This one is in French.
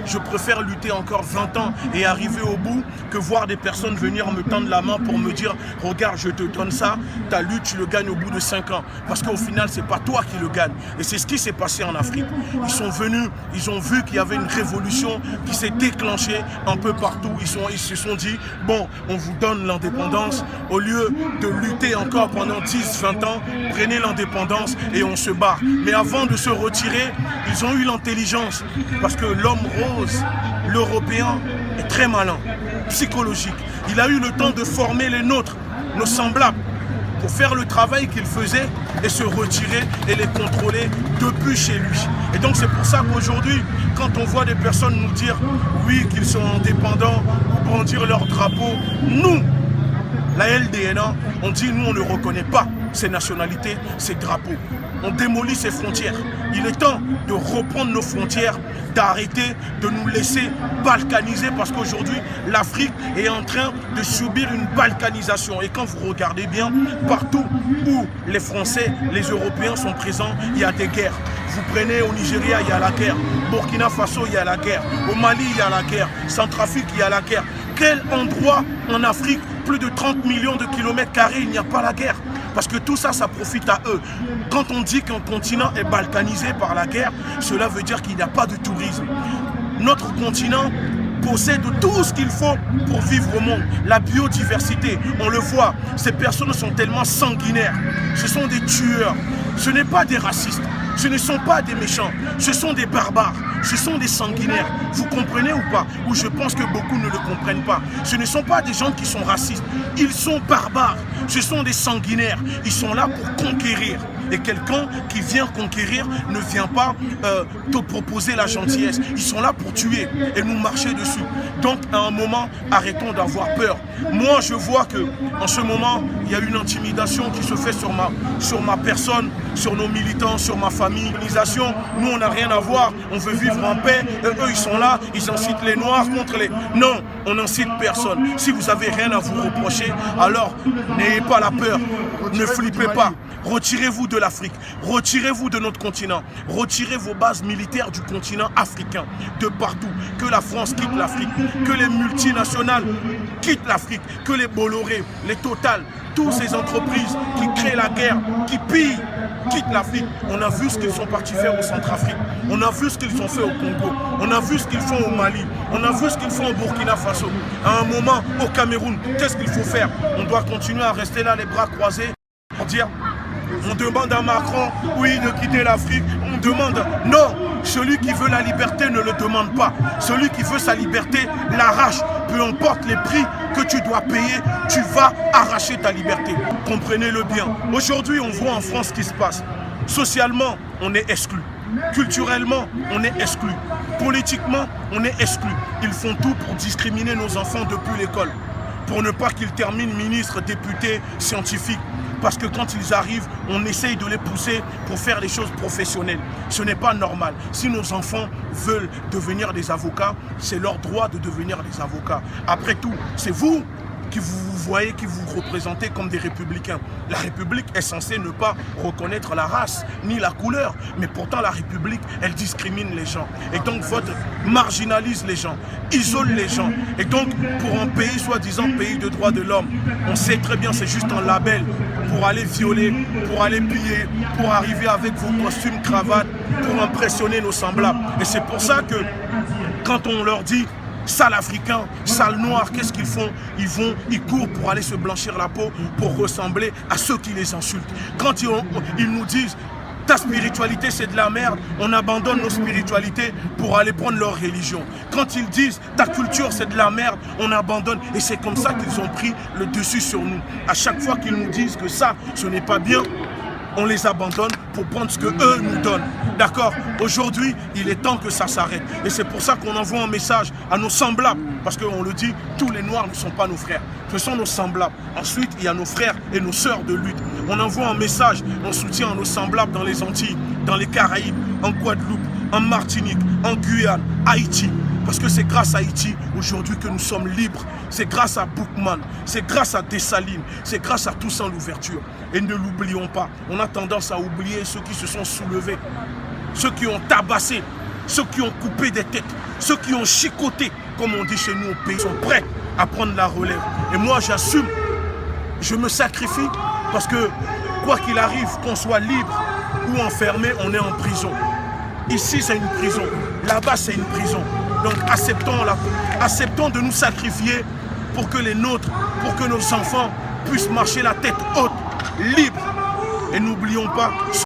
je préfère lutter encore 20 ans et arriver au bout que voir des personnes venir me tendre la main pour me dire « Regarde, je te donne ça, ta lutte, tu le gagnes au bout de 5 ans. » Parce qu'au final, c'est pas toi qui le gagne. Et c'est ce qui s'est passé en Afrique. Ils sont venus, ils ont vu qu'il y avait une révolution qui s'est déclenchée un peu partout. Ils se sont dit « Bon, on vous donne l'indépendance. Au lieu de lutter encore pendant 10-20 ans, prenez l'indépendance et on se bat. » Mais avant de se retirer, ils ont eu l'intelligence. Parce que l'homme rose, l'Européen, est très malin, psychologique. Il a eu le temps de former les nôtres, nos semblables, pour faire le travail qu'il faisait et se retirer et les contrôler depuis chez lui. Et donc c'est pour ça qu'aujourd'hui, quand on voit des personnes nous dire oui, qu'ils sont indépendants ou brandir leur drapeau, nous, la LDNA, on dit nous on ne reconnaît pas ces nationalités, ces drapeaux. On démolit ces frontières. Il est temps de reprendre nos frontières, d'arrêter de nous laisser balkaniser parce qu'aujourd'hui, l'Afrique est en train de subir une balkanisation. Et quand vous regardez bien, partout où les Français, les Européens sont présents, il y a des guerres. Vous prenez au Nigeria, il y a la guerre. Burkina Faso, il y a la guerre. Au Mali, il y a la guerre. Centrafrique, il y a la guerre. Quel endroit en Afrique, plus de 30 millions de kilomètres carrés, il n'y a pas la guerre? Parce que tout ça, ça profite à eux. Quand on dit qu'un continent est balkanisé par la guerre, cela veut dire qu'il n'y a pas de tourisme. Notre continent possède tout ce qu'il faut pour vivre au monde. La biodiversité, on le voit, ces personnes sont tellement sanguinaires. Ce sont des tueurs, ce n'est pas des racistes. Ce ne sont pas des méchants, ce sont des barbares, ce sont des sanguinaires. Vous comprenez ou pas? Ou je pense que beaucoup ne le comprennent pas. Ce ne sont pas des gens qui sont racistes, ils sont barbares, ce sont des sanguinaires. Ils sont là pour conquérir. Et quelqu'un qui vient conquérir ne vient pas te proposer la gentillesse. Ils sont là pour tuer et nous marcher dessus. Donc à un moment, arrêtons d'avoir peur. Moi je vois que en ce moment, il y a une intimidation qui se fait sur ma personne, sur nos militants, sur ma famille. Nous on n'a rien à voir, on veut vivre en paix. Eux ils sont là, ils incitent les noirs contre les... Non, on n'incite personne. Si vous n'avez rien à vous reprocher, alors n'ayez pas la peur, ne flippez pas. Retirez-vous de l'Afrique, retirez-vous de notre continent, retirez vos bases militaires du continent africain, de partout. Que la France quitte l'Afrique, que les multinationales quittent l'Afrique, que les Bolloré, les Total, toutes ces entreprises qui créent la guerre, qui pillent, quittent l'Afrique. On a vu ce qu'ils sont partis faire au Centrafrique, on a vu ce qu'ils ont fait au Congo, on a vu ce qu'ils font au Mali, on a vu ce qu'ils font au Burkina Faso. À un moment, au Cameroun, qu'est-ce qu'il faut faire? On doit continuer à rester là les bras croisés pour dire... On demande à Macron, oui, de quitter l'Afrique. On demande, non, celui qui veut la liberté ne le demande pas. Celui qui veut sa liberté l'arrache. Peu importe les prix que tu dois payer, tu vas arracher ta liberté. Comprenez-le bien. Aujourd'hui, on voit en France ce qui se passe. Socialement, on est exclu. Culturellement, on est exclu. Politiquement, on est exclu. Ils font tout pour discriminer nos enfants depuis l'école. Pour ne pas qu'ils terminent ministres, députés, scientifiques. Parce que quand ils arrivent, on essaye de les pousser pour faire des choses professionnelles. Ce n'est pas normal. Si nos enfants veulent devenir des avocats, c'est leur droit de devenir des avocats. Après tout, c'est vous qui vous voyez, qui vous représentez comme des républicains. La République est censée ne pas reconnaître la race ni la couleur, mais pourtant la République, elle discrimine les gens. Et donc votre marginalise les gens, isole les gens. Et donc pour un pays, soi-disant pays de droits de l'homme, on sait très bien c'est juste un label pour aller violer, pour aller piller, pour arriver avec vos costumes, cravates, pour impressionner nos semblables. Et c'est pour ça que quand on leur dit sale africain, sale noir, qu'est-ce qu'ils font? Ils courent pour aller se blanchir la peau, pour ressembler à ceux qui les insultent. Quand ils nous disent ta spiritualité c'est de la merde, on abandonne nos spiritualités pour aller prendre leur religion. Quand ils disent ta culture c'est de la merde, on abandonne. Et c'est comme ça qu'ils ont pris le dessus sur nous. À chaque fois qu'ils nous disent que ça, ce n'est pas bien, on les abandonne pour prendre ce qu'eux nous donnent. D'accord? Aujourd'hui, il est temps que ça s'arrête. Et c'est pour ça qu'on envoie un message à nos semblables. Parce qu'on le dit, tous les Noirs ne sont pas nos frères. Ce sont nos semblables. Ensuite, il y a nos frères et nos sœurs de lutte. On envoie un message en soutien à nos semblables dans les Antilles, dans les Caraïbes, en Guadeloupe, en Martinique, en Guyane, Haïti. Parce que c'est grâce à Haïti aujourd'hui que nous sommes libres. C'est grâce à Boukman, c'est grâce à Dessalines, c'est grâce à Toussaint Louverture. Et ne l'oublions pas, on a tendance à oublier ceux qui se sont soulevés, ceux qui ont tabassé ceux qui ont coupé des têtes, ceux qui ont chicoté, comme on dit chez nous au pays, sont prêts à prendre la relève. Et moi, j'assume, je me sacrifie parce que, quoi qu'il arrive, qu'on soit libre ou enfermé, on est en prison. Ici, c'est une prison. Là-bas, c'est une prison. Donc, acceptons de nous sacrifier pour que les nôtres, pour que nos enfants puissent marcher la tête haute, libre. Et n'oublions pas